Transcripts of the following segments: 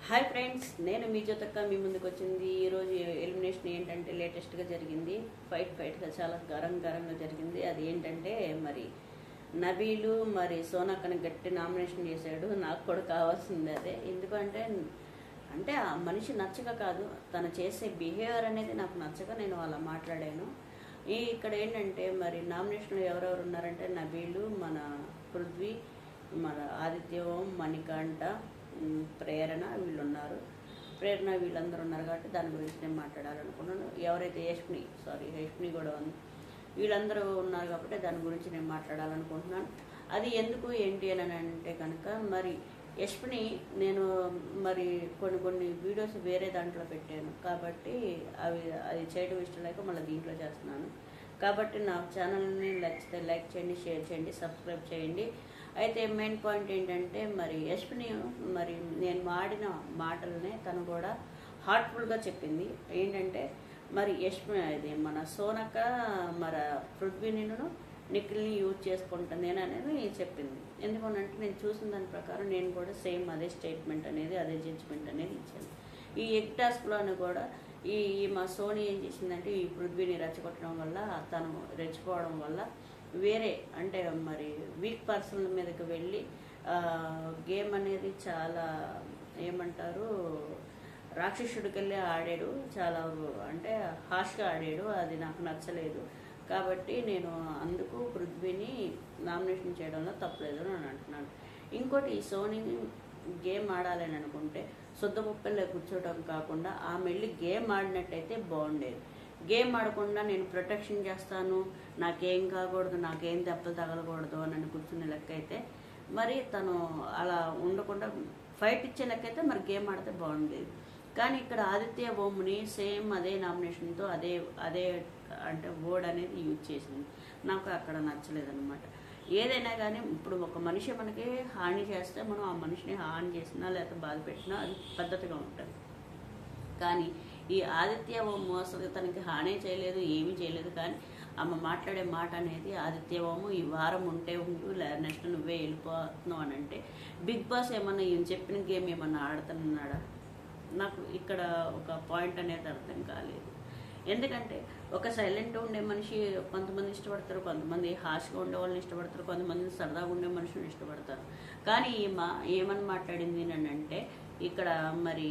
Hi friends, నేను మీ జ్యోతక్క మీ ముందుకు వచ్చింది. ఈరోజు ఎలిమినేషన్ ఏంటంటే లేటెస్ట్గా జరిగింది. ఫైట్గా చాలా గరంగా జరిగింది. అది ఏంటంటే మరి నబీలు మరి సోనాకని గట్టి నామినేషన్ చేశాడు. నాకు కూడా కావాల్సింది అదే. ఎందుకంటే ఆ మనిషి నచ్చక కాదు, తను చేసే బిహేవియర్ అనేది నాకు నచ్చక నేను అలా మాట్లాడాను. ఇక్కడ ఏంటంటే మరి నామినేషన్లో ఎవరెవరు ఉన్నారంటే నబీలు, మన పృథ్వీ, మన ఆదిత్య ఓం, మణికంఠ, ప్రేరణ వీళ్ళున్నారు. వీళ్ళందరూ ఉన్నారు కాబట్టి దాని గురించి నేను మాట్లాడాలనుకున్నాను. ఎవరైతే యష్మి కూడా ఉంది, వీళ్ళందరూ ఉన్నారు కాబట్టి దాని గురించి నేను మాట్లాడాలనుకుంటున్నాను. అది ఎందుకు ఏంటి అని అంటే కనుక మరి యష్మిని నేను మరి కొన్ని వీడియోస్ వేరే దాంట్లో పెట్టాను కాబట్టి అది చేయడం ఇష్టం లేక మళ్ళీ దీంట్లో చేస్తున్నాను. కాబట్టి నా ఛానల్ని నచ్చితే లైక్ చేయండి, షేర్ చేయండి, సబ్స్క్రైబ్ చేయండి. అయితే మెయిన్ పాయింట్ ఏంటంటే మరి యష్మిని మరి నేను ఆడిన మాటలనే తను కూడా హార్ట్ఫుల్గా చెప్పింది. ఏంటంటే మరి యష్మి అది మన సోనక మన పృథ్వీని నిఖిల్ని యూజ్ చేసుకుంటుంది అనేది చెప్పింది. ఎందుకంటే నేను చూసిన దాని ప్రకారం నేను కూడా సేమ్ అదే స్టేట్మెంట్ అనేది, అదే జడ్జిమెంట్ అనేది ఇచ్చాను. ఈ ఎగ్ టాస్క్లోని కూడా ఈ మా సోని ఏం చేసిందంటే ఈ పృథ్వీని రెచ్చగొట్టడం వల్ల, తను రెచ్చిపోవడం వల్ల వేరే అంటే మరి వీక్ పర్సన్ల మీదకి వెళ్ళి గేమ్ అనేది చాలా ఏమంటారు రాక్షసుడికెళ్ళి ఆడాడు. చాలా అంటే హాష్గా ఆడాడు. అది నాకు నచ్చలేదు. కాబట్టి నేను అందుకు పృథ్వీని నామినేషన్ చేయడంలో తప్పలేదు అని అంటున్నాను. ఇంకోటి, ఈ సోనీని గేమ్ ఆడాలని అనుకుంటే శుద్ధ కూర్చోవడం కాకుండా ఆమె వెళ్ళి గేమ్ ఆడినట్టయితే బాగుండేది. గేమ్ ఆడకుండా నేను ప్రొటెక్షన్ చేస్తాను, నాకేం కాకూడదు, నాకేం దెబ్బలు తగలకూడదు అని కూర్చునే లెక్క అయితే మరి తను అలా ఉండకుండా ఫైట్ ఇచ్చే లెక్క అయితే మరి గేమ్ ఆడితే బాగుండేది. కానీ ఇక్కడ ఆదిత్య ఓంని సేమ్ అదే నామినేషన్తో అదే అంటే వర్డ్ అనేది యూజ్ చేసింది. నాకు అక్కడ నచ్చలేదన్నమాట. ఏదైనా కానీ ఇప్పుడు ఒక మనిషి మనకి హాని చేస్తే మనం ఆ మనిషిని హాని చేసినా లేకపోతే బాధ పెట్టినా అది పద్ధతిగా ఉంటుంది. కానీ ఈ ఆదిత్య ఓం అసలు తనకి హాని చేయలేదు, ఏమీ చేయలేదు. కానీ ఆమె మాట్లాడే మాట అనేది ఆదిత్య ఓము ఈ వారం ఉంటూ నెక్స్ట్ నువ్వే వెళ్ళిపోతున్నావు అని అంటే బిగ్ బాస్ ఏమన్నా ఈయన చెప్పిన గేమ్ ఏమన్నా ఆడుతున్నాడా? నాకు ఇక్కడ ఒక పాయింట్ అనేది అర్థం కాలేదు. ఎందుకంటే ఒక సైలెంట్గా ఉండే మనిషి కొంతమంది ఇష్టపడతారు, కొంతమంది హాష్గా ఉండే వాళ్ళని ఇష్టపడతారు, కొంతమంది సరదాగా ఉండే మనుషులను ఇష్టపడతారు. కానీ ఏమని మాట్లాడింది అని అంటే ఇక్కడ మరి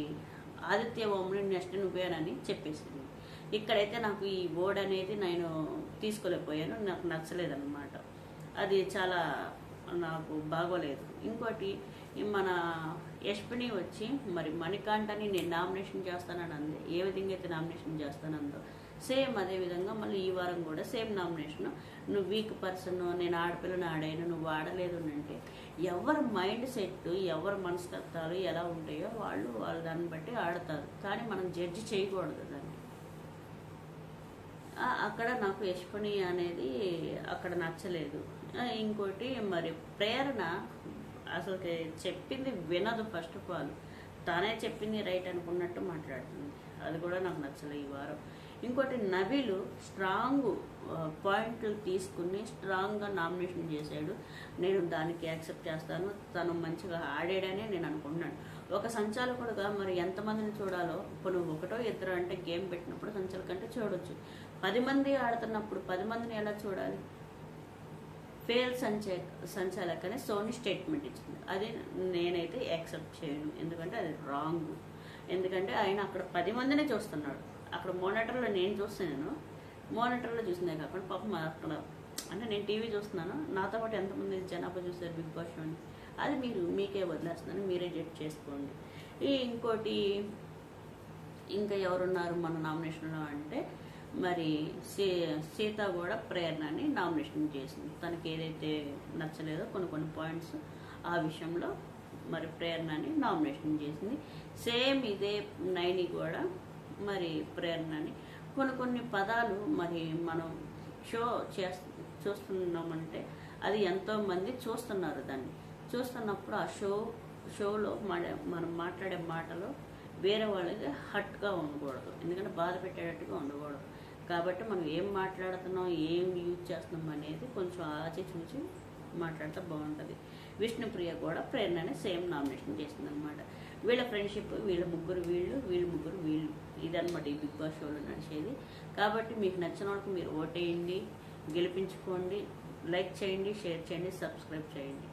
ఆదిత్య ఓంని నెక్స్ట్ నువ్వేనని చెప్పేసింది. ఇక్కడైతే నాకు ఈ వర్డ్ అనేది నేను తీసుకోలేకపోయాను, నాకు నచ్చలేదన్నమాట. అది చాలా నాకు బాగోలేదు. ఇంకోటి, మన యష్మిని వచ్చి మరి మణికంఠని నేను నామినేషన్ చేస్తానని అంది. ఏ విధంగా అయితే నామినేషన్ చేస్తానందో సేమ్ అదే విధంగా మళ్ళీ ఈ వారం కూడా సేమ్ నామినేషన్. నువ్వు వీక్ పర్సన్, నేను ఆడపిల్లని ఆడాను, నువ్వు ఆడలేదు అంటే ఎవరి మైండ్ సెట్, ఎవరి మనస్తత్వాలు ఎలా ఉంటాయో వాళ్ళు దాన్ని బట్టి ఆడతారు. కానీ మనం జడ్జి చేయకూడదు దాన్ని. అక్కడ నాకు యష్మిని అనేది అక్కడ నచ్చలేదు. ఇంకోటి, మరి ప్రేరణ అసలు చెప్పింది వినదు. ఫస్ట్ ఆఫ్ ఆల్ తానే చెప్పింది రైట్ అనుకున్నట్టు మాట్లాడుతుంది. అది కూడా నాకు నచ్చలేదు ఈ వారం. ఇంకోటి, నబీలు స్ట్రాంగ్ పాయింట్లు తీసుకుని స్ట్రాంగ్గా నామినేషన్ చేశాడు. నేను దానికి యాక్సెప్ట్ చేస్తాను. తను మంచిగా ఆడాడనే నేను అనుకుంటున్నాను. ఒక సంచాలకుడుగా మరి ఎంతమందిని చూడాలో, ఇప్పుడు నువ్వు ఒకటో ఇద్దరు అంటే గేమ్ పెట్టినప్పుడు సంచాలకంటే చూడొచ్చు. 10 మంది ఆడుతున్నప్పుడు 10 మందిని ఎలా చూడాలి? ఫెయిల్ సంచాలకనే సోని స్టేట్మెంట్ ఇచ్చింది. అది నేనైతే యాక్సెప్ట్ చేయను. ఎందుకంటే అది రాంగ్. ఎందుకంటే ఆయన అక్కడ 10 మందినే చూస్తున్నాడు. అక్కడ మోనిటర్లో నేను చూస్తున్నాను, మోనిటర్లో చూసిందే కాకుండా పాపం అక్కడ అంటే నేను టీవీ చూస్తున్నాను, నాతో పాటు ఎంతమంది జనాభా చూస్తారు బిగ్ బాస్ షోని, అది మీకే వదిలేస్తున్నాను, మీరే జడ్జ్ చేసుకోండి. ఇంకోటి, ఇంకా ఎవరున్నారు మన నామినేషన్లో అంటే మరి సీత కూడా ప్రేరణని నామినేషన్ చేసింది. తనకి ఏదైతే నచ్చలేదో కొన్ని పాయింట్స్ ఆ విషయంలో మరి ప్రేరణని నామినేషన్ చేసింది. సేమ్ ఇదే నైని కూడా మరి ప్రేరణని కొన్ని పదాలు మరి మనం చూస్తున్నామంటే అది ఎంతోమంది చూస్తున్నారు. దాన్ని చూస్తున్నప్పుడు ఆ షోలో మనం మాట్లాడే మాటలు వేరే వాళ్ళకి హట్గా ఉండకూడదు, ఎందుకంటే బాధ పెట్టేటట్టుగా ఉండకూడదు. కాబట్టి మనం ఏం మాట్లాడుతున్నాం, ఏం యూజ్ చేస్తున్నాం అనేది కొంచెం ఆచితూచి మాట్లాడితే బాగుంటుంది. విష్ణుప్రియ కూడా ప్రేరణని సేమ్ నామినేషన్ చేసింది అనమాట. వీళ్ళ ఫ్రెండ్షిప్, వీళ్ళ ముగ్గురు వీళ్ళు, వీళ్ళ ముగ్గురు వీళ్ళు, ఇదన్నమాట ఈ బిగ్ బాస్ షోలో నడిచేది. కాబట్టి మీకు నచ్చిన వాళ్ళకి మీరు ఓటేయండి, గెలిపించుకోండి, లైక్ చేయండి, షేర్ చేయండి, సబ్స్క్రైబ్ చేయండి.